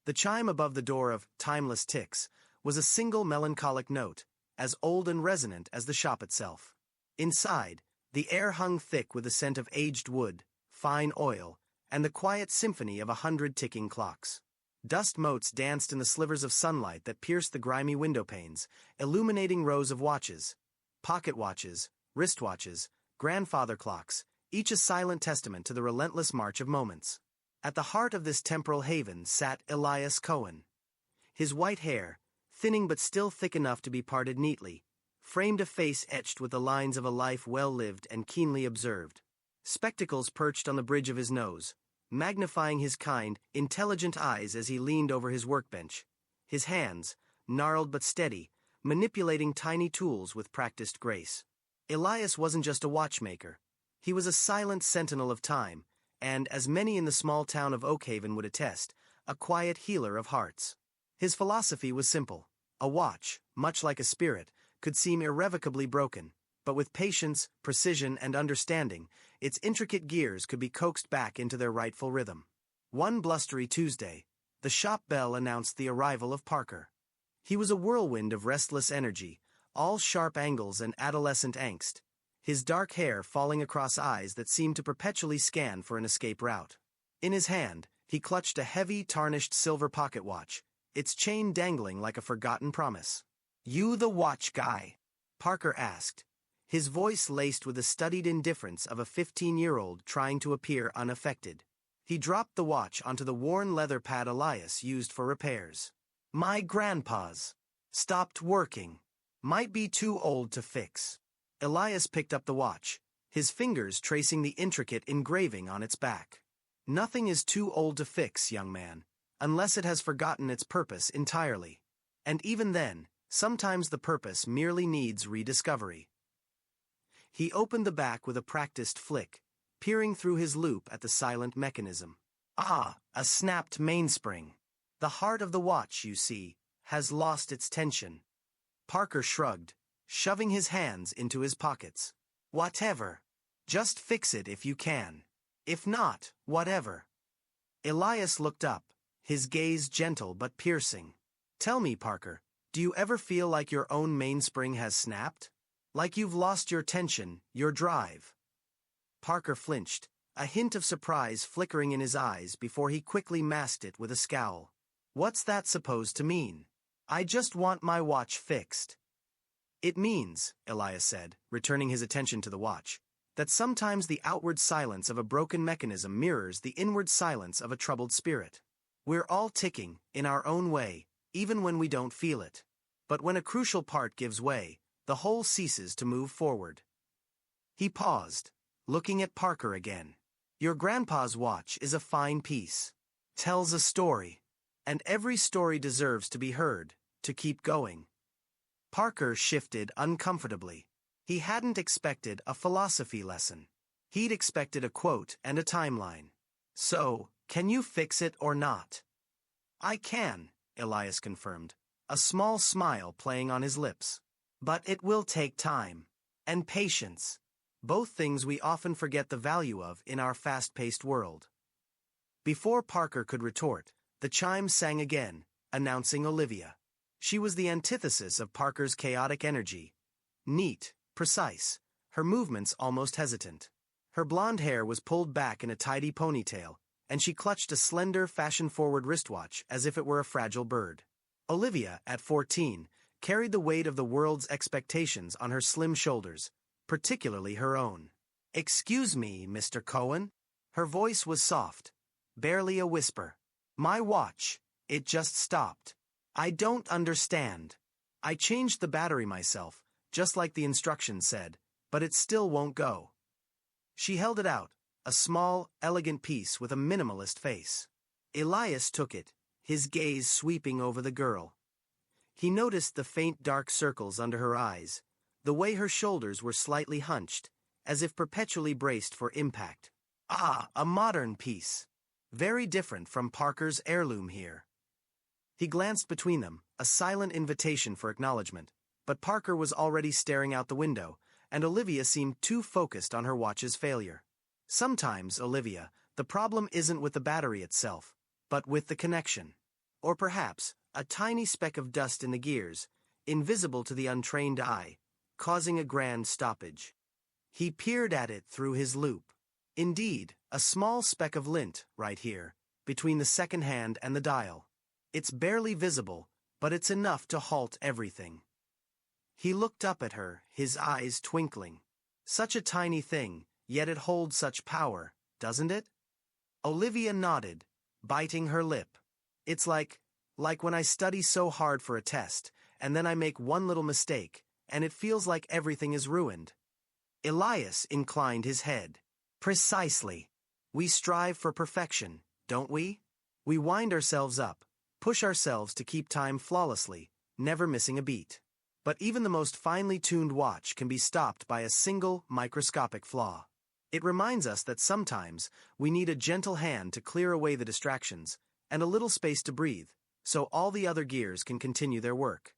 The chime above the door of Timeless Ticks was a single melancholic note, as old and resonant as the shop itself. Inside, the air hung thick with the scent of aged wood, fine oil, and the quiet symphony of 100 ticking clocks. Dust motes danced in the slivers of sunlight that pierced the grimy window panes, illuminating rows of watches, pocket watches, wristwatches, grandfather clocks, each a silent testament to the relentless march of moments. At the heart of this temporal haven sat Elias Cohen. His white hair, thinning but still thick enough to be parted neatly, framed a face etched with the lines of a life well lived and keenly observed. Spectacles perched on the bridge of his nose, magnifying his kind, intelligent eyes as he leaned over his workbench, his hands, gnarled but steady, manipulating tiny tools with practiced grace. Elias wasn't just a watchmaker. He was a silent sentinel of time, and, as many in the small town of Oakhaven would attest, a quiet healer of hearts. His philosophy was simple. A watch, much like a spirit, could seem irrevocably broken, but with patience, precision, and understanding, its intricate gears could be coaxed back into their rightful rhythm. One blustery Tuesday, the shop bell announced the arrival of Parker. He was a whirlwind of restless energy, all sharp angles and adolescent angst, his dark hair falling across eyes that seemed to perpetually scan for an escape route. In his hand, he clutched a heavy, tarnished silver pocket watch, its chain dangling like a forgotten promise. "You the watch guy?" Parker asked, his voice laced with the studied indifference of a 15-year-old trying to appear unaffected. He dropped the watch onto the worn leather pad Elias used for repairs. "My grandpa's. Stopped working. Might be too old to fix." Elias picked up the watch, his fingers tracing the intricate engraving on its back. "Nothing is too old to fix, young man, unless it has forgotten its purpose entirely. And even then, sometimes the purpose merely needs rediscovery." He opened the back with a practiced flick, peering through his loop at the silent mechanism. "Ah, a snapped mainspring. The heart of the watch, you see, has lost its tension." Parker shrugged, shoving his hands into his pockets. "Whatever. Just fix it if you can. If not, whatever." Elias looked up, his gaze gentle but piercing. "Tell me, Parker, do you ever feel like your own mainspring has snapped? Like you've lost your tension, your drive?" Parker flinched, a hint of surprise flickering in his eyes before he quickly masked it with a scowl. "What's that supposed to mean?" "I just want my watch fixed." "It means," Elias said, returning his attention to the watch, "that sometimes the outward silence of a broken mechanism mirrors the inward silence of a troubled spirit. We're all ticking, in our own way, even when we don't feel it. But when a crucial part gives way, the whole ceases to move forward." He paused, looking at Parker again. "Your grandpa's watch is a fine piece. Tells a story. And every story deserves to be heard, to keep going." Parker shifted uncomfortably. He hadn't expected a philosophy lesson. He'd expected a quote and a timeline. "So, can you fix it or not?" "I can," Elias confirmed, a small smile playing on his lips. "But it will take time. And patience. Both things we often forget the value of in our fast-paced world." Before Parker could retort, the chime sang again, announcing Olivia. She was the antithesis of Parker's chaotic energy. Neat, precise, her movements almost hesitant. Her blonde hair was pulled back in a tidy ponytail, and she clutched a slender, fashion-forward wristwatch as if it were a fragile bird. Olivia, at 14, carried the weight of the world's expectations on her slim shoulders, particularly her own. "Excuse me, Mr. Cohen." Her voice was soft, barely a whisper. "My watch, it just stopped. I don't understand. I changed the battery myself, just like the instructions said, but it still won't go." She held it out, a small, elegant piece with a minimalist face. Elias took it, his gaze sweeping over the girl. He noticed the faint dark circles under her eyes, the way her shoulders were slightly hunched, as if perpetually braced for impact. "Ah, a modern piece. Very different from Parker's heirloom here." He glanced between them, a silent invitation for acknowledgement, but Parker was already staring out the window, and Olivia seemed too focused on her watch's failure. "Sometimes, Olivia, the problem isn't with the battery itself, but with the connection." or perhaps a tiny speck of dust in the gears, invisible to the untrained eye, causing a grand stoppage. He peered at it through his loupe. Indeed, a small speck of lint, right here, between the second hand and the dial. It's barely visible, but it's enough to halt everything. He looked up at her, his eyes twinkling. Such a tiny thing, yet it holds such power, doesn't it? Olivia nodded, biting her lip. It's like when I study so hard for a test, and then I make one little mistake, and it feels like everything is ruined. Elias inclined his head. Precisely. We strive for perfection, don't we? We wind ourselves up, push ourselves to keep time flawlessly, never missing a beat. But even the most finely tuned watch can be stopped by a single microscopic flaw. It reminds us that sometimes we need a gentle hand to clear away the distractions, and a little space to breathe, so all the other gears can continue their work.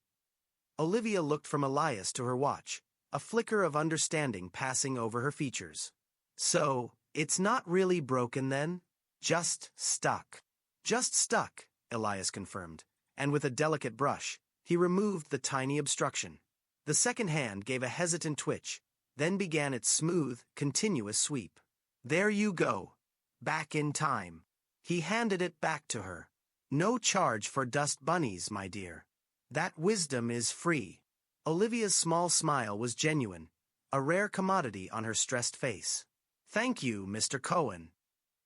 Olivia looked from Elias to her watch, a flicker of understanding passing over her features. So, it's not really broken then? Just stuck. Just stuck, Elias confirmed, and with a delicate brush, he removed the tiny obstruction. The second hand gave a hesitant twitch, then began its smooth, continuous sweep. There you go. Back in time. He handed it back to her. No charge for dust bunnies, my dear. That wisdom is free. Olivia's small smile was genuine, a rare commodity on her stressed face. Thank you, Mr. Cohen.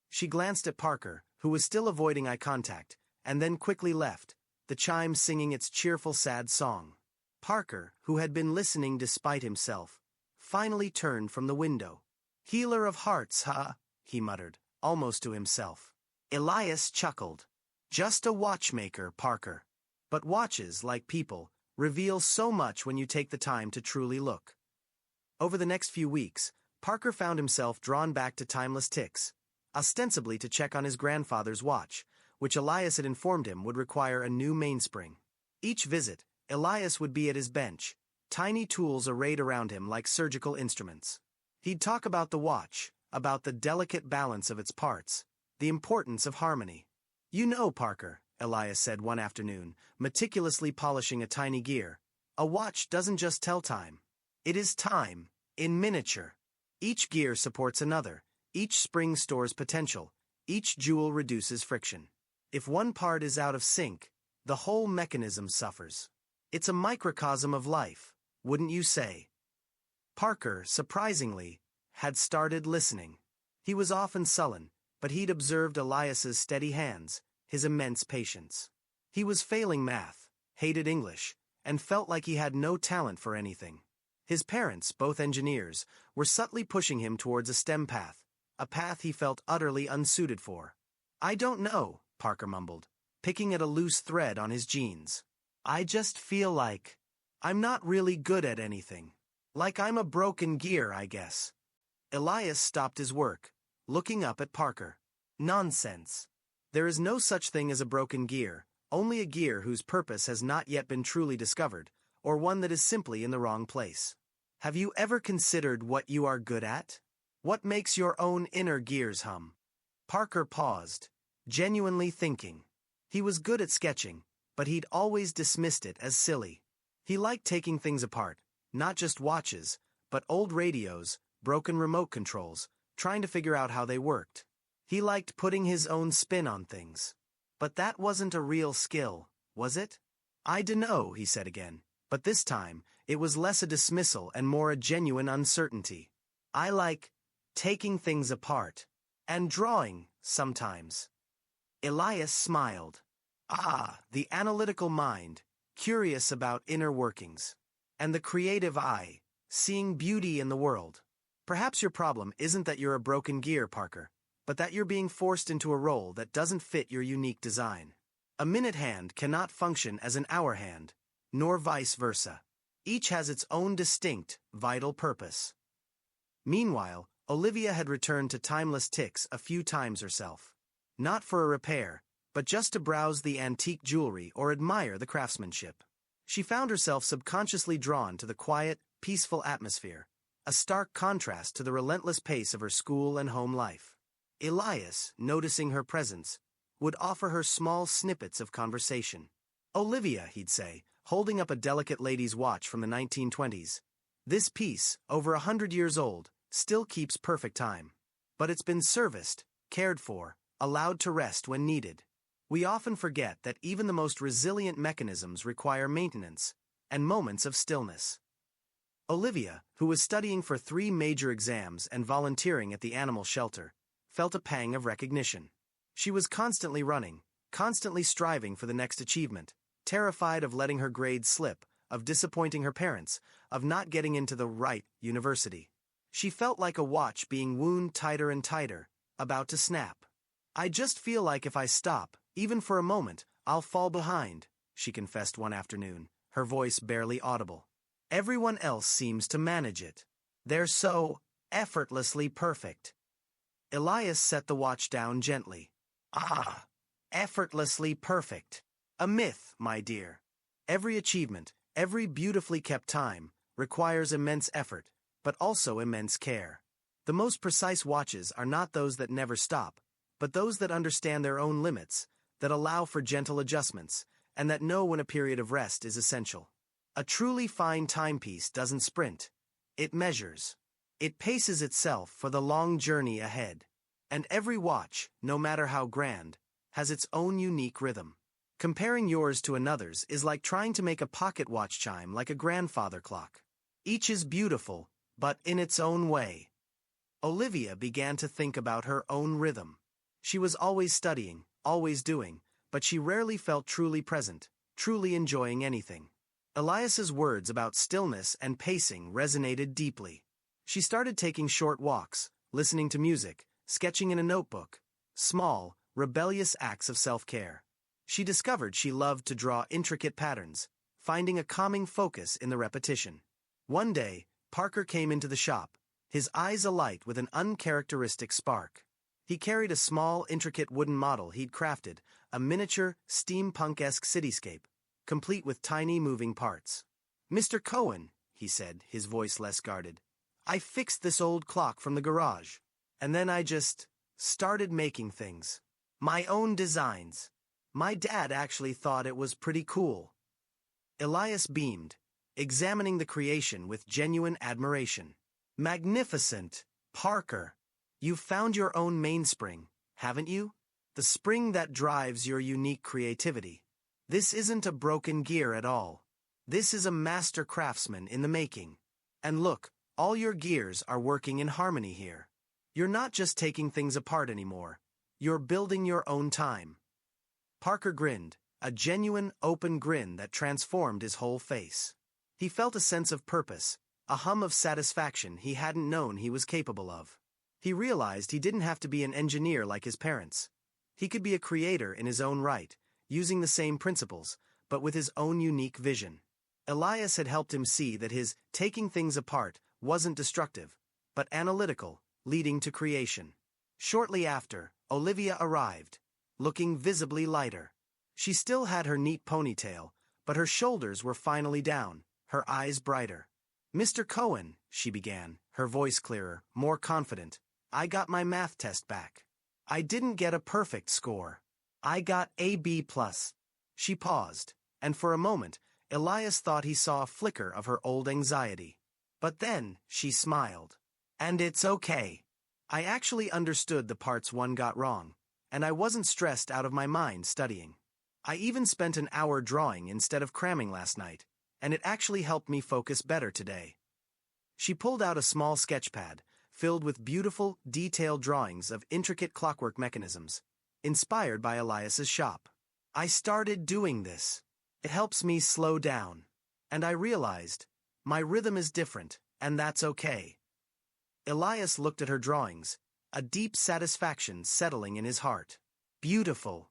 She glanced at Parker, who was still avoiding eye contact, and then quickly left, the chime singing its cheerful sad song. Parker, who had been listening despite himself, finally turned from the window. Healer of hearts, huh? He muttered, almost to himself. Elias chuckled. Just a watchmaker, Parker. But watches, like people, reveal so much when you take the time to truly look. Over the next few weeks, Parker found himself drawn back to timeless ticks, ostensibly to check on his grandfather's watch, which Elias had informed him would require a new mainspring. Each visit, Elias would be at his bench, tiny tools arrayed around him like surgical instruments. He'd talk about the watch, about the delicate balance of its parts, the importance of harmony. You know, Parker, Elias said one afternoon, meticulously polishing a tiny gear, a watch doesn't just tell time. It is time, in miniature. Each gear supports another, each spring stores potential, each jewel reduces friction. If one part is out of sync, the whole mechanism suffers. It's a microcosm of life, wouldn't you say? Parker, surprisingly, had started listening. He was often sullen, but he'd observed Elias's steady hands, his immense patience. He was failing math, hated English, and felt like he had no talent for anything. His parents, both engineers, were subtly pushing him towards a STEM path, a path he felt utterly unsuited for. I don't know, Parker mumbled, picking at a loose thread on his jeans. I just feel like I'm not really good at anything. Like I'm a broken gear, I guess. Elias stopped his work, looking up at Parker. Nonsense. There is no such thing as a broken gear, only a gear whose purpose has not yet been truly discovered, or one that is simply in the wrong place. Have you ever considered what you are good at? What makes your own inner gears hum? Parker paused, genuinely thinking. He was good at sketching, but he'd always dismissed it as silly. He liked taking things apart, not just watches, but old radios, broken remote controls, trying to figure out how they worked. He liked putting his own spin on things. But that wasn't a real skill, was it? I dunno, he said again, but this time, it was less a dismissal and more a genuine uncertainty. I like taking things apart. And drawing, sometimes. Elias smiled. Ah, the analytical mind, curious about inner workings. And the creative eye, seeing beauty in the world. Perhaps your problem isn't that you're a broken gear, Parker, but that you're being forced into a role that doesn't fit your unique design. A minute hand cannot function as an hour hand, nor vice versa. Each has its own distinct, vital purpose. Meanwhile, Olivia had returned to timeless ticks a few times herself. Not for a repair, but just to browse the antique jewelry or admire the craftsmanship. She found herself subconsciously drawn to the quiet, peaceful atmosphere, a stark contrast to the relentless pace of her school and home life. Elias, noticing her presence, would offer her small snippets of conversation. "Olivia," he'd say, holding up a delicate lady's watch from the 1920s. "This piece, over 100 years old, still keeps perfect time. But it's been serviced, cared for, allowed to rest when needed." We often forget that even the most resilient mechanisms require maintenance and moments of stillness. Olivia, who was studying for 3 major exams and volunteering at the animal shelter, felt a pang of recognition. She was constantly running, constantly striving for the next achievement, terrified of letting her grades slip, of disappointing her parents, of not getting into the right university. She felt like a watch being wound tighter and tighter, about to snap. "I just feel like if I stop, even for a moment, I'll fall behind," she confessed one afternoon, her voice barely audible. "Everyone else seems to manage it. They're so effortlessly perfect." Elias set the watch down gently. "Ah, effortlessly perfect. A myth, my dear. Every achievement, every beautifully kept time, requires immense effort, but also immense care. The most precise watches are not those that never stop, but those that understand their own limits, that allow for gentle adjustments, and that know when a period of rest is essential. A truly fine timepiece doesn't sprint. It measures. It paces itself for the long journey ahead. And every watch, no matter how grand, has its own unique rhythm. Comparing yours to another's is like trying to make a pocket watch chime like a grandfather clock. Each is beautiful, but in its own way." Olivia began to think about her own rhythm. She was always studying, always doing, but she rarely felt truly present, truly enjoying anything. Elias's words about stillness and pacing resonated deeply. She started taking short walks, listening to music, sketching in a notebook, small, rebellious acts of self-care. She discovered she loved to draw intricate patterns, finding a calming focus in the repetition. One day, Parker came into the shop, his eyes alight with an uncharacteristic spark. He carried a small, intricate wooden model he'd crafted, a miniature, steampunk-esque cityscape, complete with tiny moving parts. "Mr. Cohen," he said, his voice less guarded, "I fixed this old clock from the garage, and then I just started making things. My own designs. My dad actually thought it was pretty cool." Elias beamed, examining the creation with genuine admiration. "Magnificent, Parker. You've found your own mainspring, haven't you? The spring that drives your unique creativity. This isn't a broken gear at all. This is a master craftsman in the making. And look, all your gears are working in harmony here. You're not just taking things apart anymore. You're building your own time." Parker grinned, a genuine, open grin that transformed his whole face. He felt a sense of purpose, a hum of satisfaction he hadn't known he was capable of. He realized he didn't have to be an engineer like his parents. He could be a creator in his own right, using the same principles, but with his own unique vision. Elias had helped him see that his taking things apart wasn't destructive, but analytical, leading to creation. Shortly after, Olivia arrived, looking visibly lighter. She still had her neat ponytail, but her shoulders were finally down, her eyes brighter. "Mr. Cohen," she began, her voice clearer, more confident, "I got my math test back. I didn't get a perfect score. I got a B+. She paused, and for a moment, Elias thought he saw a flicker of her old anxiety. But then, she smiled. "And it's okay. I actually understood the parts one got wrong, and I wasn't stressed out of my mind studying. I even spent an hour drawing instead of cramming last night, and it actually helped me focus better today." She pulled out a small sketchpad, filled with beautiful, detailed drawings of intricate clockwork mechanisms, inspired by Elias's shop. "I started doing this. It helps me slow down. And I realized, my rhythm is different, and that's okay." Elias looked at her drawings, a deep satisfaction settling in his heart. "Beautiful.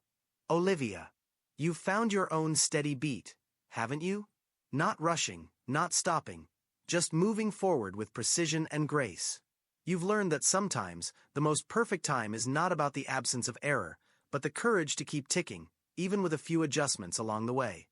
Olivia. You've found your own steady beat, haven't you? Not rushing, not stopping, just moving forward with precision and grace. You've learned that sometimes the most perfect time is not about the absence of error, but the courage to keep ticking, even with a few adjustments along the way."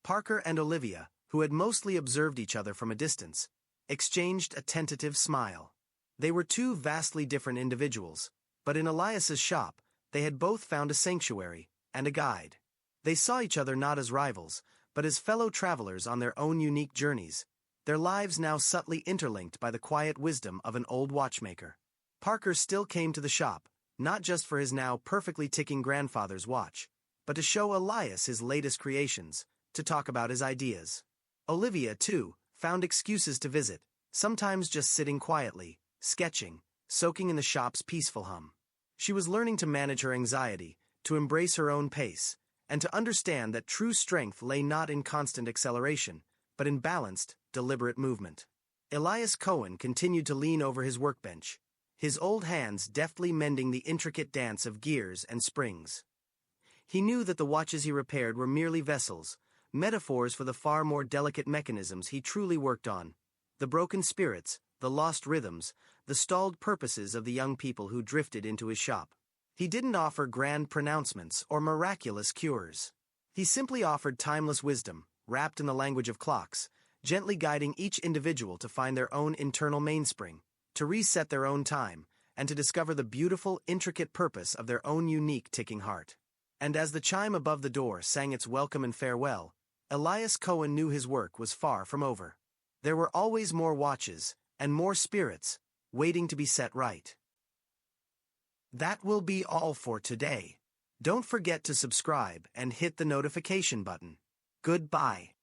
Parker and Olivia, who had mostly observed each other from a distance, exchanged a tentative smile. They were two vastly different individuals, but in Elias's shop, they had both found a sanctuary and a guide. They saw each other not as rivals, but as fellow travelers on their own unique journeys, their lives now subtly interlinked by the quiet wisdom of an old watchmaker. Parker still came to the shop, not just for his now perfectly ticking grandfather's watch, but to show Elias his latest creations, to talk about his ideas. Olivia, too, found excuses to visit, sometimes just sitting quietly, sketching, soaking in the shop's peaceful hum. She was learning to manage her anxiety, to embrace her own pace, and to understand that true strength lay not in constant acceleration, but in balanced, deliberate movement. Elias Cohen continued to lean over his workbench, his old hands deftly mending the intricate dance of gears and springs. He knew that the watches he repaired were merely vessels, metaphors for the far more delicate mechanisms he truly worked on, the broken spirits, the lost rhythms, the stalled purposes of the young people who drifted into his shop. He didn't offer grand pronouncements or miraculous cures. He simply offered timeless wisdom, wrapped in the language of clocks, gently guiding each individual to find their own internal mainspring, to reset their own time, and to discover the beautiful, intricate purpose of their own unique ticking heart. And as the chime above the door sang its welcome and farewell, Elias Cohen knew his work was far from over. There were always more watches, and more spirits, waiting to be set right. That will be all for today. Don't forget to subscribe and hit the notification button. Goodbye.